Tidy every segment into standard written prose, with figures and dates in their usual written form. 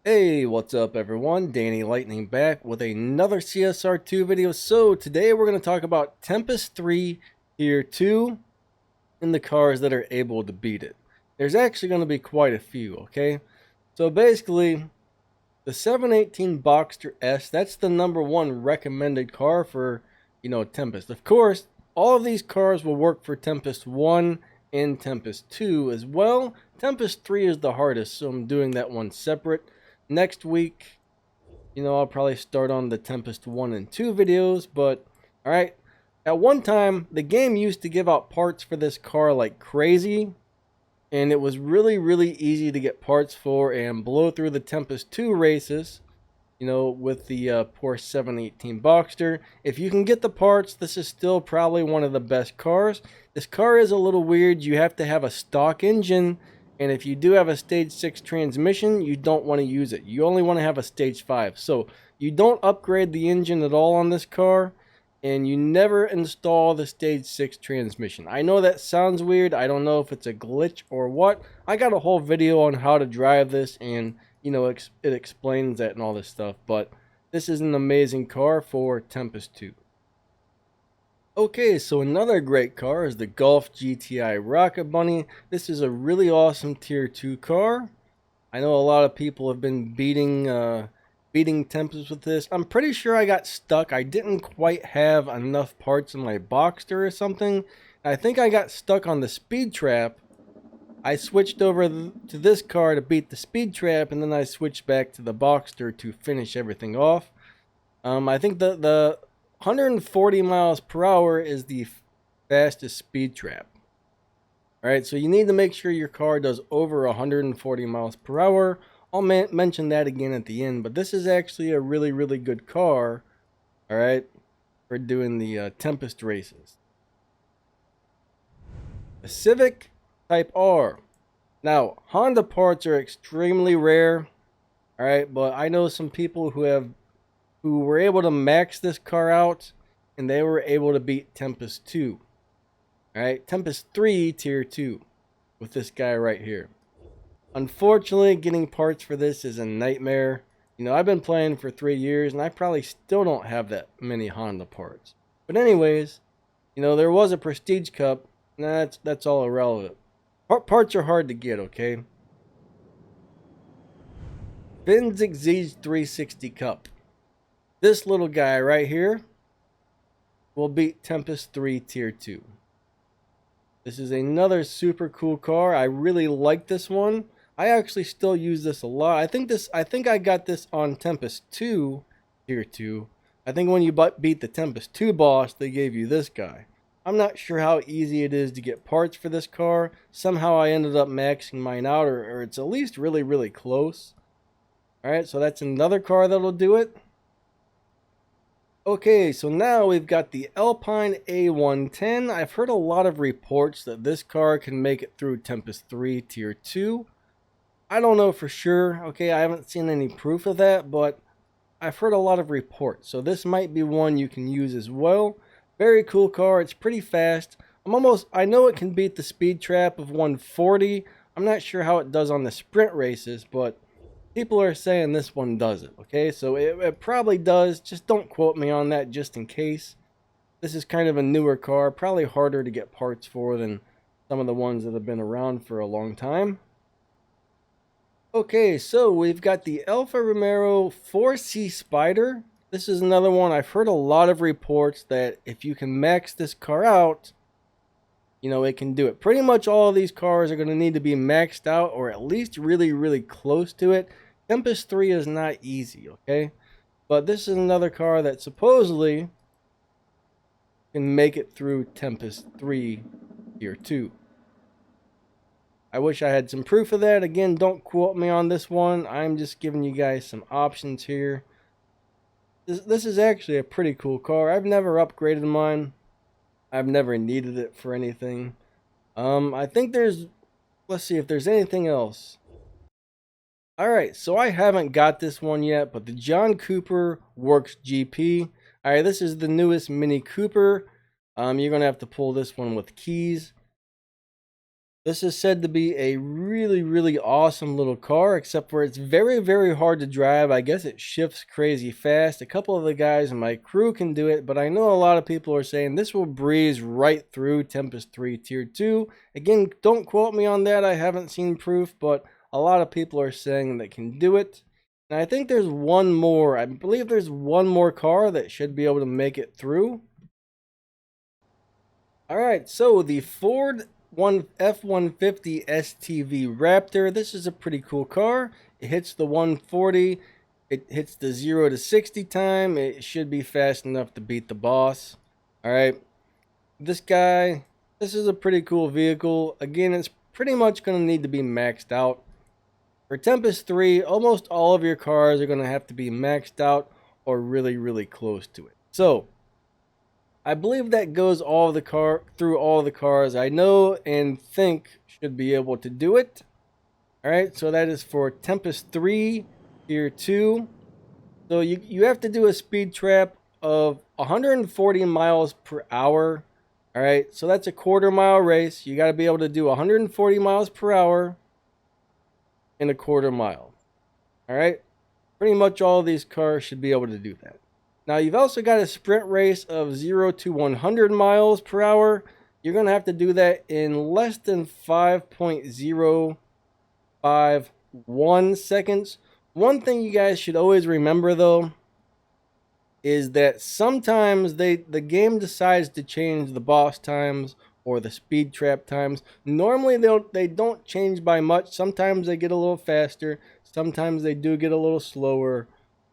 Hey, what's up everyone? Danny Lightning back with another CSR2 video. So today we're going to talk about Tempest 3 Tier 2 and the cars that are able to beat it. There's actually going to be quite a few, okay? So basically, the 718 Boxster S, that's the number one recommended car for, Tempest. Of course, all of these cars will work for Tempest 1 and Tempest 2 as well. Tempest 3 is the hardest, so I'm doing that one separate. Next week, I'll probably start on the Tempest 1 and 2 videos, but alright. At one time, the game used to give out parts for this car like crazy, and it was really easy to get parts for and blow through the Tempest 2 races, with the Porsche 718 Boxster. If you can get the parts, this is still probably one of the best cars. This car is a little weird. You have to have a stock engine, and if you do have a stage 6 transmission, you don't want to use it. You only want to have a stage 5. So you don't upgrade the engine at all on this car, and you never install the stage 6 transmission. I know that sounds weird. I don't know if it's a glitch or what. I got a whole video on how to drive this, and it explains that and all this stuff. But this is an amazing car for Tempest 2. Okay, so another great car is the Golf GTI Rocket Bunny. This is a really awesome Tier 2 car. I know a lot of people have been beating Tempest with this. I'm pretty sure I got stuck. I didn't quite have enough parts in my Boxster or something. I think I got stuck on the speed trap. I switched over to this car to beat the speed trap, and then I switched back to the Boxster to finish everything off. I think the 140 miles per hour is the fastest speed trap. Alright, so you need to make sure your car does over 140 miles per hour. I'll mention that again at the end, but this is actually a really good car, alright, for doing the Tempest races. The Civic Type R. Now, Honda parts are extremely rare, alright, but I know some people who were able to max this car out, and they were able to beat Tempest 2. Alright, Tempest 3 Tier 2 with this guy right here. Unfortunately, getting parts for this is a nightmare. I've been playing for 3 years, and I probably still don't have that many Honda parts. But anyways, there was a Prestige Cup. That's all irrelevant. Parts are hard to get, okay? Finn's Exige 360 Cup. This little guy right here will beat Tempest 3 Tier 2. This is another super cool car. I really like this one. I actually still use this a lot. I think I got this on Tempest 2 Tier 2. I think when you beat the Tempest 2 boss, they gave you this guy. I'm not sure how easy it is to get parts for this car. Somehow I ended up maxing mine out, or it's at least really close. Alright, so that's another car that'll do it. Okay, so now we've got the Alpine A110. I've heard a lot of reports that this car can make it through Tempest 3 Tier 2. I don't know for sure. Okay, I haven't seen any proof of that, but I've heard a lot of reports. So this might be one you can use as well. Very cool car. It's pretty fast. I know it can beat the speed trap of 140. I'm not sure how it does on the sprint races, but people are saying this one does it. Okay, so it probably does. Just don't quote me on that just in case. This is kind of a newer car. Probably harder to get parts for than some of the ones that have been around for a long time. Okay, so we've got the Alfa Romeo 4C Spider. This is another one. I've heard a lot of reports that if you can max this car out, it can do it. Pretty much all of these cars are going to need to be maxed out, or at least really close to it. Tempest 3 is not easy, okay? But this is another car that supposedly can make it through Tempest 3 Tier 2. I wish I had some proof of that. Again, don't quote me on this one. I'm just giving you guys some options here. This is actually a pretty cool car. I've never upgraded mine. I've never needed it for anything. I think let's see if there's anything else. Alright, so I haven't got this one yet, but the John Cooper Works GP. Alright, this is the newest Mini Cooper. You're going to have to pull this one with keys. This is said to be a really, really awesome little car, except for it's very, very hard to drive. I guess it shifts crazy fast. A couple of the guys in my crew can do it, but I know a lot of people are saying this will breeze right through Tempest 3 Tier 2. Again, don't quote me on that. I haven't seen proof, but a lot of people are saying that can do it. And I think there's one more. I believe there's one more car that should be able to make it through. All right, so the Ford F-150 STV Raptor. This is a pretty cool car. It hits the 140. It hits the 0 to 60 time. It should be fast enough to beat the boss. All right, this is a pretty cool vehicle. Again, it's pretty much going to need to be maxed out. For Tempest 3, almost all of your cars are going to have to be maxed out or really, really close to it. So, I believe that goes through all the cars I know and think should be able to do it. All right, so that is for Tempest 3 Tier 2. So you have to do a speed trap of 140 miles per hour. All right, so that's a quarter-mile race. You got to be able to do 140 miles per hour in a quarter mile. All right, pretty much all of these cars should be able to do that. Now, you've also got a sprint race of 0 to 100 miles per hour. You're going to have to do that in less than 5.051 seconds. One thing you guys should always remember, though, is that sometimes the game decides to change the boss times or the speed trap times. Normally, they don't change by much. Sometimes they get a little faster. Sometimes they do get a little slower.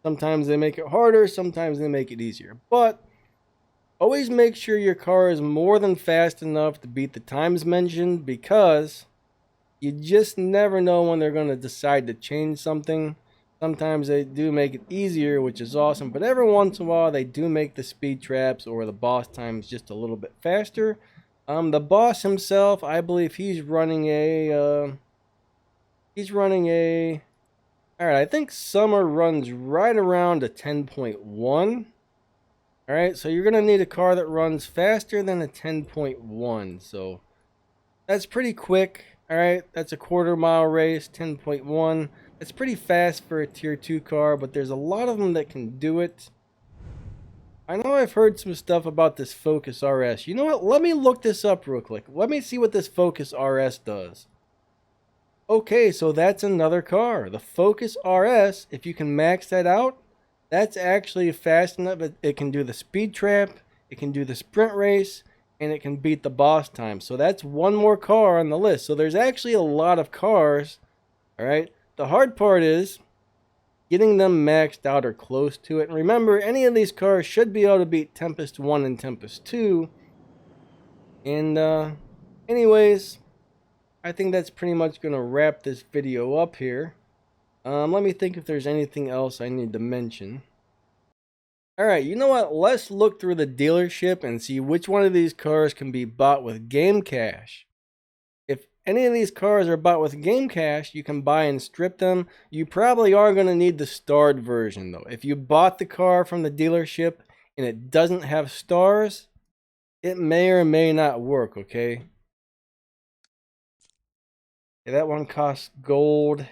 Sometimes they make it harder, sometimes they make it easier. But always make sure your car is more than fast enough to beat the times mentioned, because you just never know when they're going to decide to change something. Sometimes they do make it easier, which is awesome, but every once in a while they do make the speed traps or the boss times just a little bit faster. The boss himself, I believe he's running a all right, I think Summer runs right around a 10.1. All right, so you're going to need a car that runs faster than a 10.1. So that's pretty quick. All right, that's a quarter-mile race, 10.1. That's pretty fast for a Tier 2 car, but there's a lot of them that can do it. I know I've heard some stuff about this Focus RS. You know what? Let me look this up real quick. Let me see what this Focus RS does. Okay, so that's another car. The Focus RS, if you can max that out, that's actually fast enough. It can do the speed trap, it can do the sprint race, and it can beat the boss time. So that's one more car on the list. So there's actually a lot of cars, all right? The hard part is getting them maxed out or close to it. And remember, any of these cars should be able to beat Tempest 1 and Tempest 2. And anyways, I think that's pretty much going to wrap this video up here. Let me think if there's anything else I need to mention. Alright, you know what? Let's look through the dealership and see which one of these cars can be bought with Game Cash. If any of these cars are bought with Game Cash, you can buy and strip them. You probably are going to need the starred version, though. If you bought the car from the dealership and it doesn't have stars, it may or may not work, okay? Yeah, that one costs gold.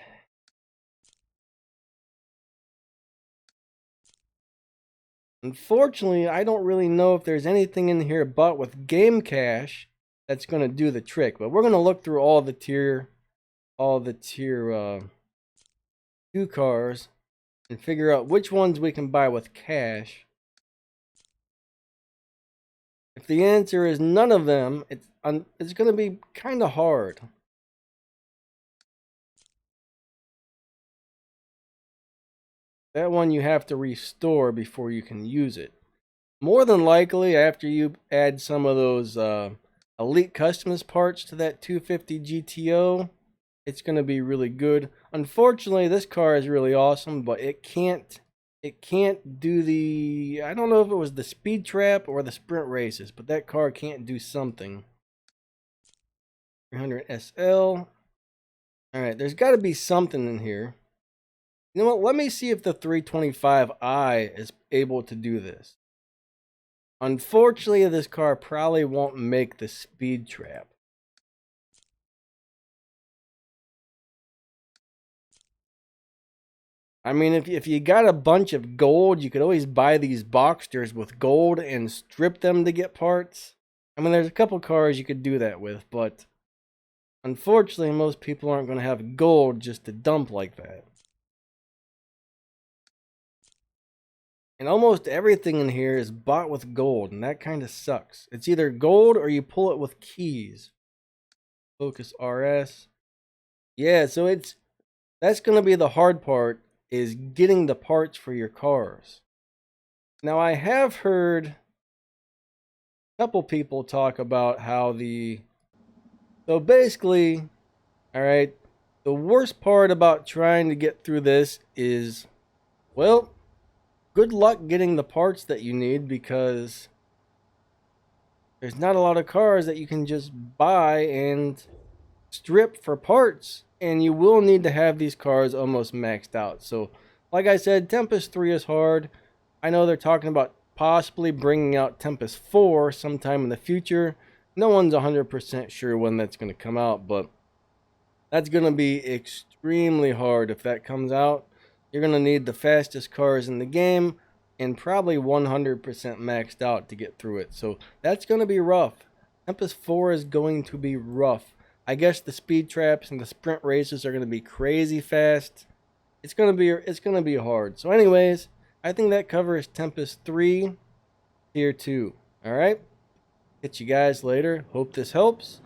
Unfortunately, I don't really know if there's anything in here bought with Game Cash that's going to do the trick. But we're going to look through all the tier 2 cars and figure out which ones we can buy with cash. If the answer is none of them, it's going to be kind of hard. That one you have to restore before you can use it. More than likely, after you add some of those Elite Customs parts to that 250 GTO, it's going to be really good. Unfortunately, this car is really awesome, but it can't do the, I don't know if it was the speed trap or the sprint races, but that car can't do something. 300 SL. All right, there's got to be something in here. You know what? Let me see if the 325i is able to do this. Unfortunately, this car probably won't make the speed trap. I mean, if you got a bunch of gold, you could always buy these Boxsters with gold and strip them to get parts. I mean, there's a couple cars you could do that with, but unfortunately, most people aren't going to have gold just to dump like that. And almost everything in here is bought with gold, and that kind of sucks. It's either gold or you pull it with keys. Focus RS. Yeah, so that's going to be the hard part, is getting the parts for your cars. Now, I have heard a couple people talk about how so basically, all right, the worst part about trying to get through this is, well, good luck getting the parts that you need, because there's not a lot of cars that you can just buy and strip for parts, and you will need to have these cars almost maxed out. So like I said, Tempest 3 is hard. I know they're talking about possibly bringing out Tempest 4 sometime in the future. No one's 100% sure when that's going to come out, but that's going to be extremely hard if that comes out. You're going to need the fastest cars in the game and probably 100% maxed out to get through it. So that's going to be rough. Tempest 4 is going to be rough. I guess the speed traps and the sprint races are going to be crazy fast. It's going to be hard. So anyways, I think that covers Tempest 3 Tier 2. All right? Catch you guys later. Hope this helps.